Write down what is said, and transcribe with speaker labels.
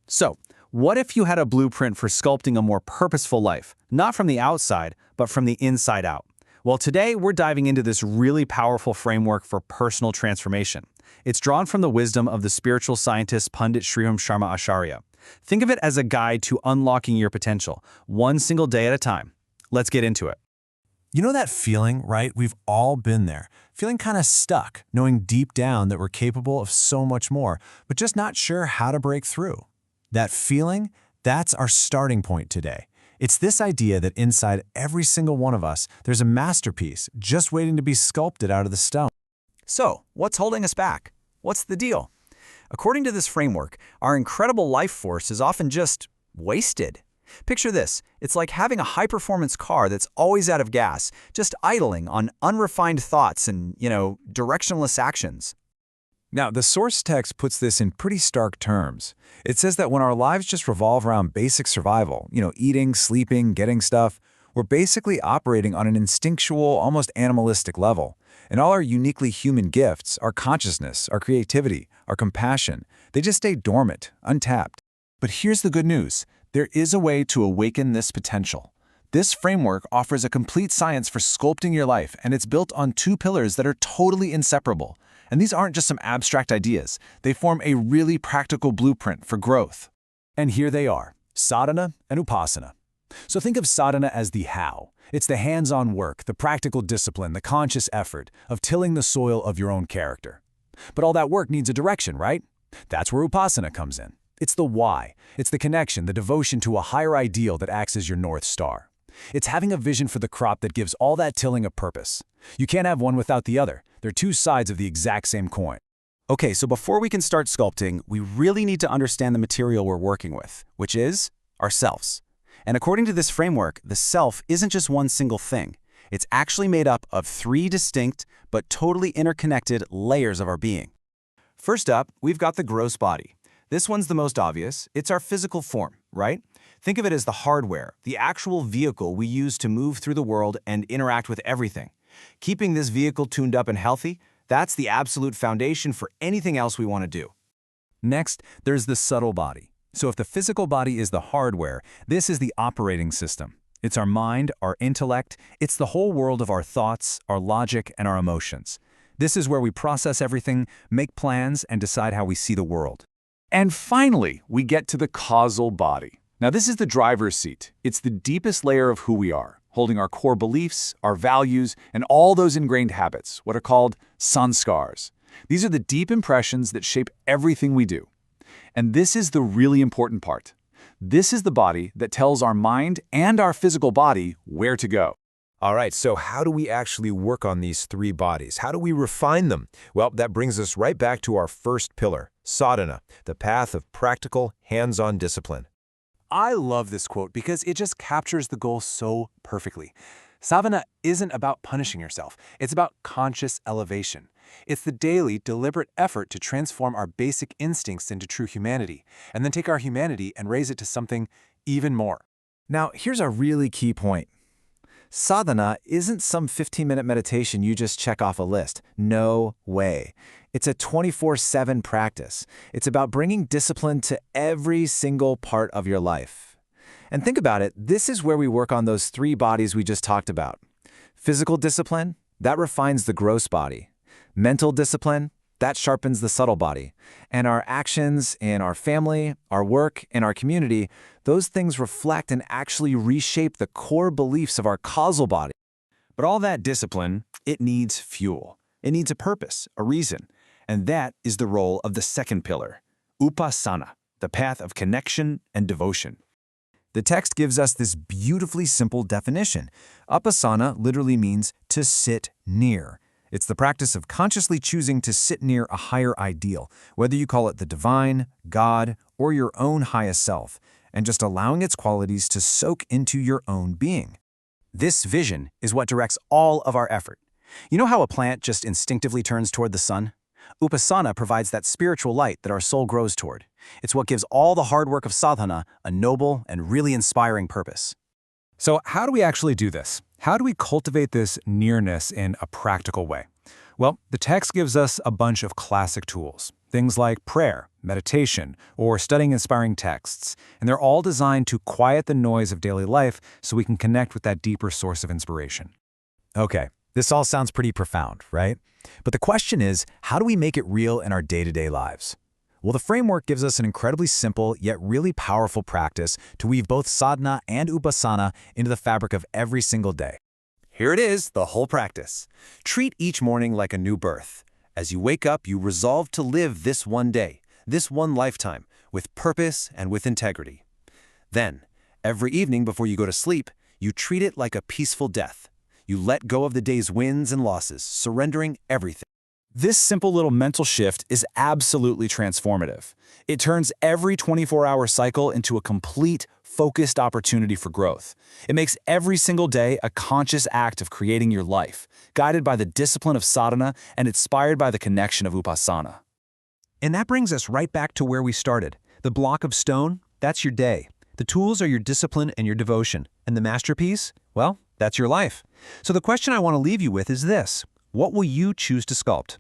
Speaker 1: So, what if you had a blueprint for sculpting a more purposeful life, not from the outside, but from the inside out? Well, today we're diving into this really powerful framework for personal transformation. It's drawn from the wisdom of the spiritual scientist Pandit Sriram Sharma Acharya. Think of it as a guide to unlocking your potential, one single day at a time. Let's get into it.
Speaker 2: You know that feeling, right? We've all been there. Feeling kind of stuck, knowing deep down that we're capable of so much more, but just not sure how to break through. That feeling, that's our starting point today. It's this idea that inside every single one of us, there's a masterpiece just waiting to be sculpted out of the stone.
Speaker 3: So, what's holding us back? What's the deal? According to this framework, our incredible life force is often just wasted. Picture this. It's like having a high-performance car that's always out of gas, just idling on unrefined thoughts and, directionless actions.
Speaker 2: Now, the source text puts this in pretty stark terms. It says that when our lives just revolve around basic survival, eating, sleeping, getting stuff, we're basically operating on an instinctual, almost animalistic level. And all our uniquely human gifts, our consciousness, our creativity, our compassion, they just stay dormant, untapped. But here's the good news. There is a way to awaken this potential. This framework offers a complete science for sculpting your life, and it's built on two pillars that are totally inseparable. And these aren't just some abstract ideas. They form a really practical blueprint for growth. And here they are, sadhana and upasana. So think of sadhana as the how. It's the hands-on work, the practical discipline, the conscious effort of tilling the soil of your own character. But all that work needs a direction, right? That's where upasana comes in. It's the why. It's the connection, the devotion to a higher ideal that acts as your North Star. It's having a vision for the crop that gives all that tilling a purpose. You can't have one without the other. They're two sides of the exact same coin.
Speaker 3: Okay, so before we can start sculpting, we really need to understand the material we're working with, which is ourselves. And according to this framework, the self isn't just one single thing. It's actually made up of three distinct but totally interconnected layers of our being. First up, we've got the gross body. This one's the most obvious. It's our physical form, right? Think of it as the hardware, the actual vehicle we use to move through the world and interact with everything. Keeping this vehicle tuned up and healthy, that's the absolute foundation for anything else we want to do.
Speaker 2: Next, there's the subtle body. So if the physical body is the hardware, this is the operating system. It's our mind, our intellect, it's the whole world of our thoughts, our logic, and our emotions. This is where we process everything, make plans, and decide how we see the world.
Speaker 4: And finally, we get to the causal body. Now this is the driver's seat. It's the deepest layer of who we are, holding our core beliefs, our values, and all those ingrained habits, what are called sanskars. These are the deep impressions that shape everything we do. And this is the really important part. This is the body that tells our mind and our physical body where to go.
Speaker 5: All right, so how do we actually work on these three bodies? How do we refine them? Well, that brings us right back to our first pillar, sadhana, the path of practical, hands-on discipline.
Speaker 2: I love this quote because it just captures the goal so perfectly. Sadhana isn't about punishing yourself. It's about conscious elevation. It's the daily, deliberate effort to transform our basic instincts into true humanity, and then take our humanity and raise it to something even more.
Speaker 6: Now, here's a really key point. Sadhana isn't some 15-minute meditation you just check off a list. No way. It's a 24/7 practice. It's about bringing discipline to every single part of your life. And think about it, this is where we work on those three bodies we just talked about. Physical discipline, that refines the gross body. Mental discipline, that sharpens the subtle body. And our actions in our family, our work, and our community, those things reflect and actually reshape the core beliefs of our causal body.
Speaker 3: But all that discipline, it needs fuel. It needs a purpose, a reason. And that is the role of the second pillar, upasana, the path of connection and devotion.
Speaker 6: The text gives us this beautifully simple definition. Upasana literally means to sit near. It's the practice of consciously choosing to sit near a higher ideal, whether you call it the divine, God, or your own highest self, and just allowing its qualities to soak into your own being.
Speaker 3: This vision is what directs all of our effort. You know how a plant just instinctively turns toward the sun? Upasana provides that spiritual light that our soul grows toward. It's what gives all the hard work of sadhana a noble and really inspiring purpose.
Speaker 2: So how do we actually do this? How do we cultivate this nearness in a practical way? Well, the text gives us a bunch of classic tools.
Speaker 1: Things like prayer, meditation, or studying inspiring texts. And they're all designed to quiet the noise of daily life so we can connect with that deeper source of inspiration.
Speaker 2: Okay, this all sounds pretty profound, right? But the question is, how do we make it real in our day-to-day lives? Well, the framework gives us an incredibly simple yet really powerful practice to weave both sadhana and upasana into the fabric of every single day.
Speaker 3: Here it is, the whole practice. Treat each morning like a new birth. As you wake up, you resolve to live this one day, this one lifetime, with purpose and with integrity. Then, every evening before you go to sleep, you treat it like a peaceful death. You let go of the day's wins and losses, surrendering everything.
Speaker 1: This simple little mental shift is absolutely transformative. It turns every 24-hour cycle into a complete, focused opportunity for growth. It makes every single day a conscious act of creating your life, guided by the discipline of sadhana and inspired by the connection of upasana.
Speaker 7: And that brings us right back to where we started. The block of stone, that's your day. The tools are your discipline and your devotion. And the masterpiece, well, that's your life. So the question I want to leave you with is this: what will you choose to sculpt?